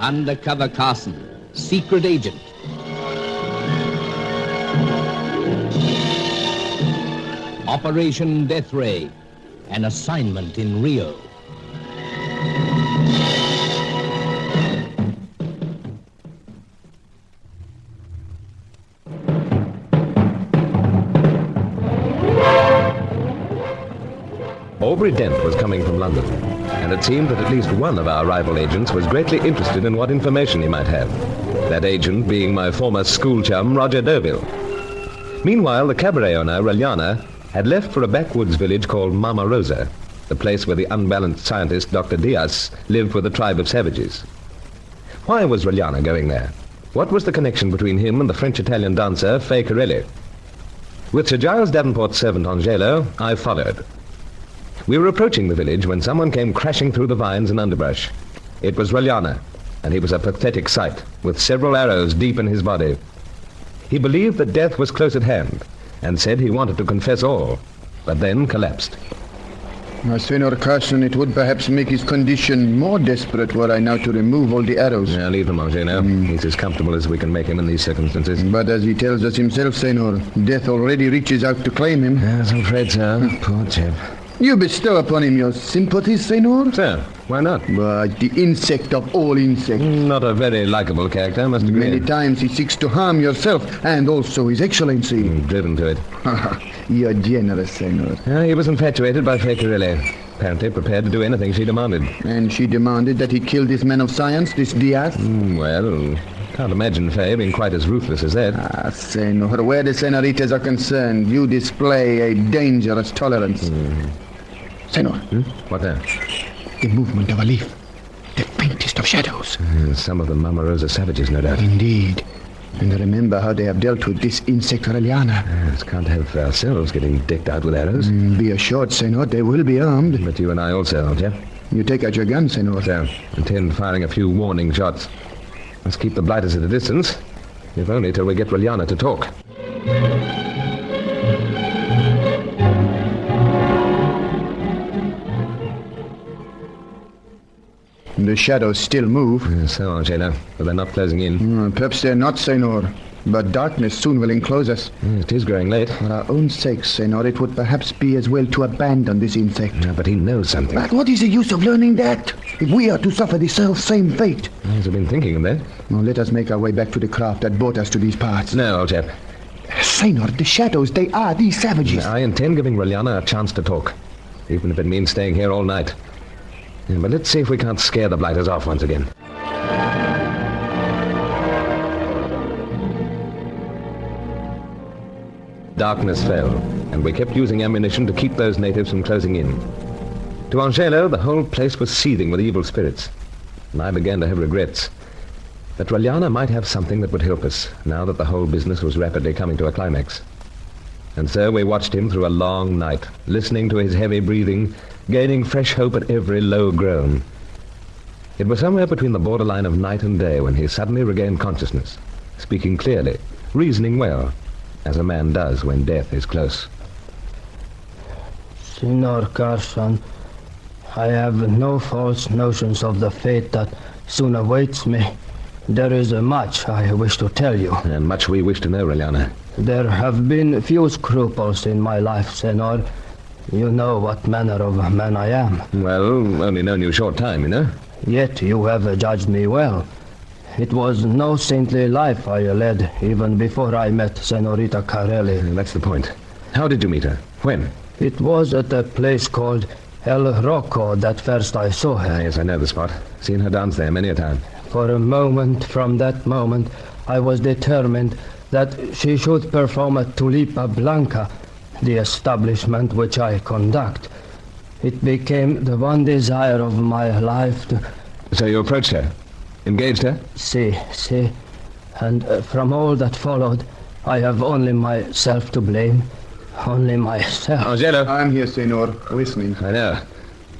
Undercover Carson, secret agent. Operation Deathray, an assignment in Rio. Aubrey Dent was coming from London, and it seemed that at least one of our rival agents was greatly interested in what information he might have. That agent being my former school chum, Roger Deauville. Meanwhile, the cabaret owner, Reliana, had left for a backwoods village called Mama Rosa, the place where the unbalanced scientist, Dr. Diaz, lived with a tribe of savages. Why was Reliana going there? What was the connection between him and the French-Italian dancer, Fay Corelli? With Sir Giles Davenport's servant, Angelo, I followed. We were approaching the village when someone came crashing through the vines and underbrush. It was Reliana, and he was a pathetic sight, with several arrows deep in his body. He believed that death was close at hand, and said he wanted to confess all, but then collapsed. Senor Carson, it would perhaps make his condition more desperate were I now to remove all the arrows. Yeah, leave him, Angelo. He's as comfortable as we can make him in these circumstances. But as he tells us himself, Senor, death already reaches out to claim him. Yes, I'm afraid so. Poor chap. You bestow upon him your sympathies, Senor? Sir, why not? But the insect of all insects. Not a very likable character, I must agree. Many times he seeks to harm yourself and also His Excellency. Driven to it. You're generous, Senor. He was infatuated by Fay Corelli, apparently prepared to do anything she demanded. And she demanded that he kill this man of science, this Diaz? Well, can't imagine Fay being quite as ruthless as that. Senor, where the senoritas are concerned, you display a dangerous tolerance. Senor. What now? The movement of a leaf. The faintest of shadows. Some of the Mama Rosa savages, no doubt. Indeed. And remember how they have dealt with this insect Reliana. Yes, can't have ourselves getting decked out with arrows. Be assured, Senor, they will be armed. But you and I also, aren't you? You take out your gun, Senor. So, intend firing a few warning shots. Let's keep the blighters at a distance, if only till we get Reliana to talk. The shadows still move. So, Angelo, but they're not closing in. Perhaps they're not, Senor. But darkness soon will enclose us. It is growing late. For our own sakes, Senor, it would perhaps be as well to abandon this insect. But he knows something. But what is the use of learning that, if we are to suffer the self-same fate? Yes, I've been thinking of that. Well, let us make our way back to the craft that brought us to these parts. No, old chap. Senor, the shadows, they are these savages. I intend giving Reliana a chance to talk, even if it means staying here all night. But let's see if we can't scare the blighters off once again. Darkness fell, and we kept using ammunition to keep those natives from closing in. To Angelo, the whole place was seething with evil spirits, and I began to have regrets. That Reliana might have something that would help us, now that the whole business was rapidly coming to a climax. And so we watched him through a long night, listening to his heavy breathing, gaining fresh hope at every low groan. It was somewhere between the borderline of night and day when he suddenly regained consciousness, speaking clearly, reasoning well, as a man does when death is close. Senor Carson, I have no false notions of the fate that soon awaits me. There is much I wish to tell you. And much we wish to know, Reliana. There have been few scruples in my life, Senor. You know what manner of man I am. Well, only known you a short time, you know. Yet you have judged me well. It was no saintly life I led, even before I met Senorita Corelli. That's the point. How did you meet her? When? It was at a place called El Rocco that first I saw her. Yes, I know the spot. Seen her dance there many a time. For a moment, from that moment, I was determined that she should perform at Tulipa Blanca, the establishment which I conduct. It became the one desire of my life to... So you approached her? Engaged her? Si. And from all that followed, I have only myself to blame. Only myself. Angelo? I'm here, Senor, listening. I know.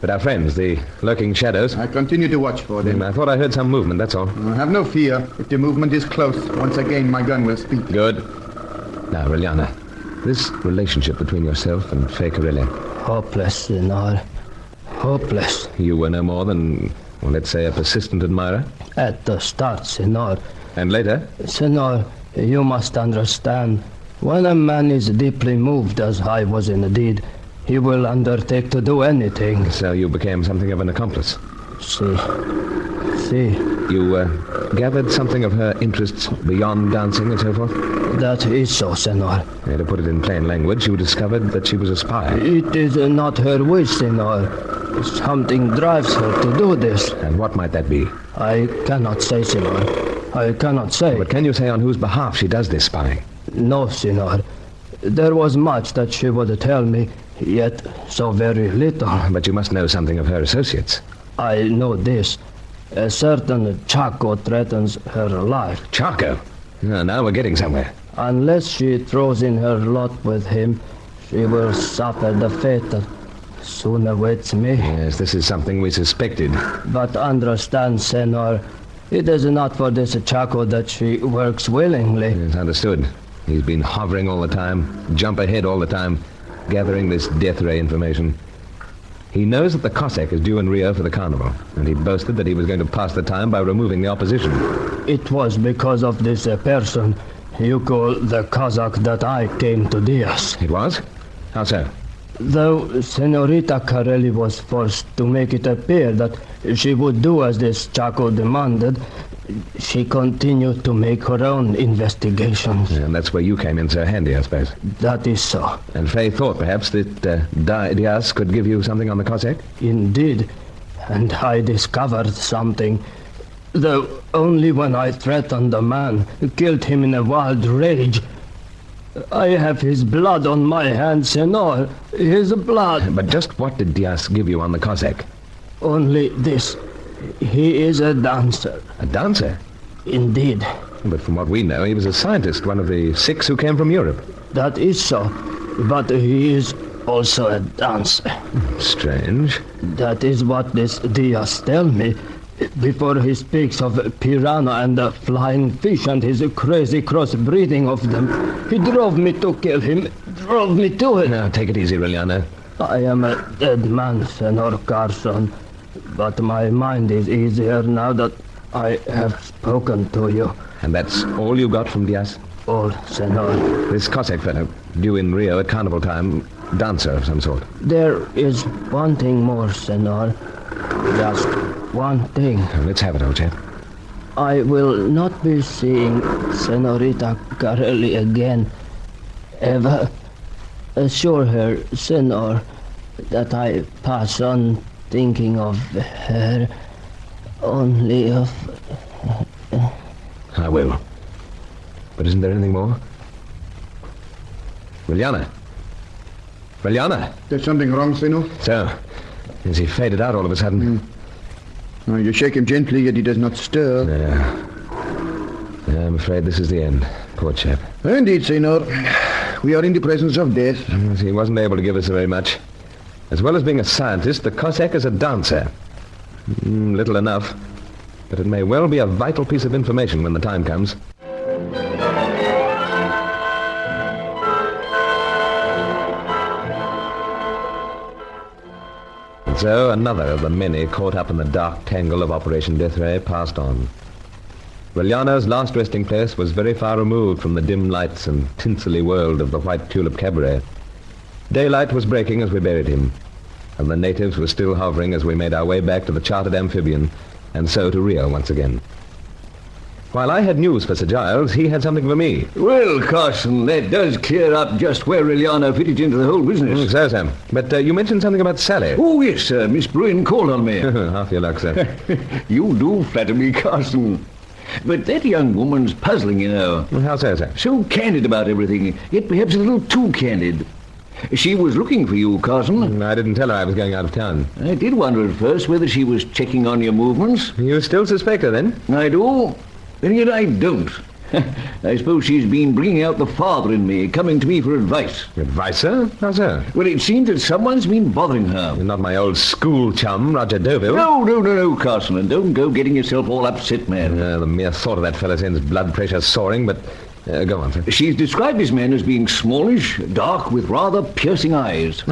But our friends, the lurking shadows... I continue to watch for them. I thought I heard some movement, that's all. Have no fear. If the movement is close, once again my gun will speak. Good. Now, Reliana, this relationship between yourself and Fay Corelli... Hopeless, Senor. Hopeless. You were no more than Well, let's say a persistent admirer. At the start, senor. And later? Senor, you must understand. When a man is deeply moved, as I was indeed, he will undertake to do anything. So you became something of an accomplice. See. You gathered something of her interests beyond dancing and so forth? That is so, senor. To put it in plain language, you discovered that she was a spy. It is not her wish, senor. Something drives her to do this. And what might that be? I cannot say, senor. I cannot say. But can you say on whose behalf she does this spying? No, senor. There was much that she would tell me, yet so very little. But you must know something of her associates. I know this. A certain Chaco threatens her life. Chaco? Now we're getting somewhere. Unless she throws in her lot with him, she will suffer the fate that soon awaits me. Yes, this is something we suspected. But understand, senor, it is not for this Chaco that she works willingly. Yes, understood. He's been hovering all the time, jump ahead all the time, gathering this Deathray information. He knows that the Cossack is due in Rio for the carnival, and he boasted that he was going to pass the time by removing the opposition. It was because of this person you call the Cossack that I came to Diaz. It was? How so? Though Senorita Carelli was forced to make it appear that she would do as this Chaco demanded, she continued to make her own investigations. And that's where you came in so handy, I suppose. That is so. And Faye thought, perhaps, that Diaz could give you something on the Cossack? Indeed. And I discovered something. Though only when I threatened the man, killed him in a wild rage. I have his blood on my hands, senor. His blood. But just what did Diaz give you on the Cossack? Only this. He is a dancer. A dancer? Indeed. But from what we know, he was a scientist, one of the 6 who came from Europe. That is so. But he is also a dancer. Strange. That is what this Diaz tells me. Before he speaks of piranha and the flying fish and his crazy crossbreeding of them, he drove me to kill him. Drove me to it. Now, take it easy, Reliana. I am a dead man, Senor Carson. But my mind is easier now that I have spoken to you. And that's all you got from Diaz? All, senor. This Cossack fellow, due in Rio at carnival time, dancer of some sort. There is one thing more, senor. Just one thing. Let's have it, old chap. I will not be seeing Senorita Carelli again. Ever. Assure her, senor, that I pass on thinking of her, only of... I will. But isn't there anything more? Reliana? Reliana? There's something wrong, Senor? So, is he faded out all of a sudden? Oh, you shake him gently, yet he does not stir. Yeah, I'm afraid this is the end. Poor chap. Indeed, Senor. We are in the presence of death. He wasn't able to give us very much. As well as being a scientist, the Cossack is a dancer. Little enough. But it may well be a vital piece of information when the time comes. And so another of the many caught up in the dark tangle of Operation Deathray passed on. Reliano's last resting place was very far removed from the dim lights and tinselly world of the White Tulip Cabaret. Daylight was breaking as we buried him, and the natives were still hovering as we made our way back to the chartered amphibian, and so to Rio once again. While I had news for Sir Giles, he had something for me. Well, Carson, that does clear up just where Reliana fitted into the whole business. So, Sam. But you mentioned something about Sally. Oh, yes, sir. Miss Bruin called on me. Half your luck, sir. You do flatter me, Carson. But that young woman's puzzling, you know. How so, sir? So candid about everything, yet perhaps a little too candid. She was looking for you, Carson. I didn't tell her I was going out of town. I did wonder at first whether she was checking on your movements. You still suspect her, then? I do, and yet I don't. I suppose she's been bringing out the father in me, coming to me for advice. Advice, sir? How so? Well, it seems that someone's been bothering her. Not my old school chum, Roger Deauville. No, Carson, and don't go getting yourself all upset, man. The mere thought of that fellow sends blood pressure soaring, but... go on, sir. She's described this man as being smallish, dark, with rather piercing eyes.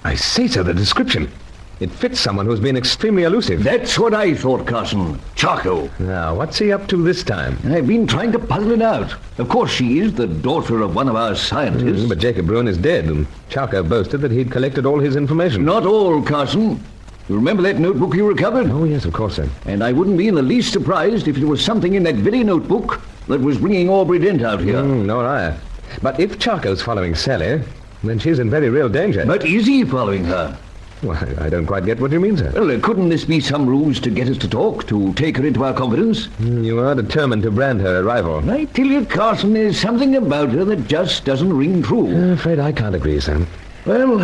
I say so, the description. It fits someone who's been extremely elusive. That's what I thought, Carson. Charco. Now, what's he up to this time? I've been trying to puzzle it out. Of course, she is the daughter of one of our scientists. But Jacob Bruin is dead, and Charco boasted that he'd collected all his information. Not all, Carson. You remember that notebook you recovered? Oh, yes, of course, sir. And I wouldn't be in the least surprised if there was something in that very notebook that was bringing Aubrey Dent out here. Nor I. But if Charco's following Sally, then she's in very real danger. But is he following her? Well, I don't quite get what you mean, sir. Well, couldn't this be some ruse to get us to talk, to take her into our confidence? You are determined to brand her a rival. I tell you, Carson, there's something about her that just doesn't ring true. I'm afraid I can't agree, Sam. Well,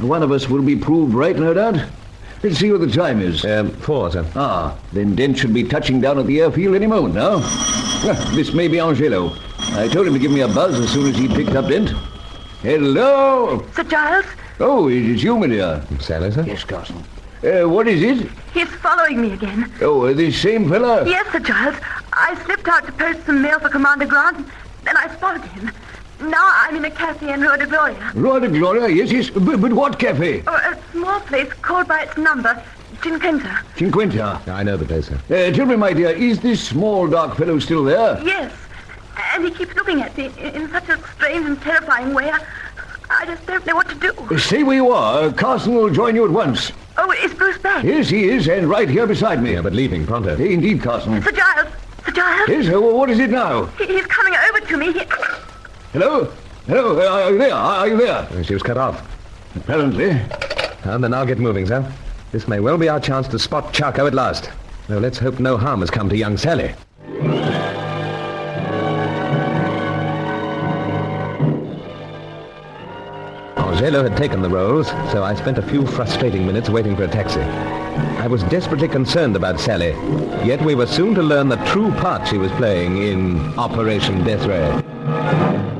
one of us will be proved right, no doubt. Let's see what the time is. 4, sir. Then Dent should be touching down at the airfield any moment now. This may be Angelo. I told him to give me a buzz as soon as he picked up Dent. Hello? Sir Giles? Oh, it is you, my dear. Sally, sir? Yes, Carson. What is it? He's following me again. Oh, this same fella? Yes, Sir Giles. I slipped out to post some mail for Commander Grant, then I spotted him. Now I'm in a cafe in Rua de Gloria. Rua de Gloria? Yes. But what cafe? Oh, a small place called by its number, Cinquenta. Cinquenta? I know the place, sir. Tell me, my dear, is this small, dark fellow still there? Yes. And he keeps looking at me in such a strange and terrifying way. I just don't know what to do. Stay where you are. Carson will join you at once. Oh, is Bruce back? Yes, he is, and right here beside me. Yeah, but leaving pronto. Indeed, Carson. Sir Giles! Sir Giles! Yes, what is it now? He's coming over to me. Hello? Hello, are you there? Are you there? She was cut off. Apparently. And then I'll get moving, sir. This may well be our chance to spot Charco at last. Though let's hope no harm has come to young Sally. Angelo had taken the rolls, so I spent a few frustrating minutes waiting for a taxi. I was desperately concerned about Sally, yet we were soon to learn the true part she was playing in Operation Deathray.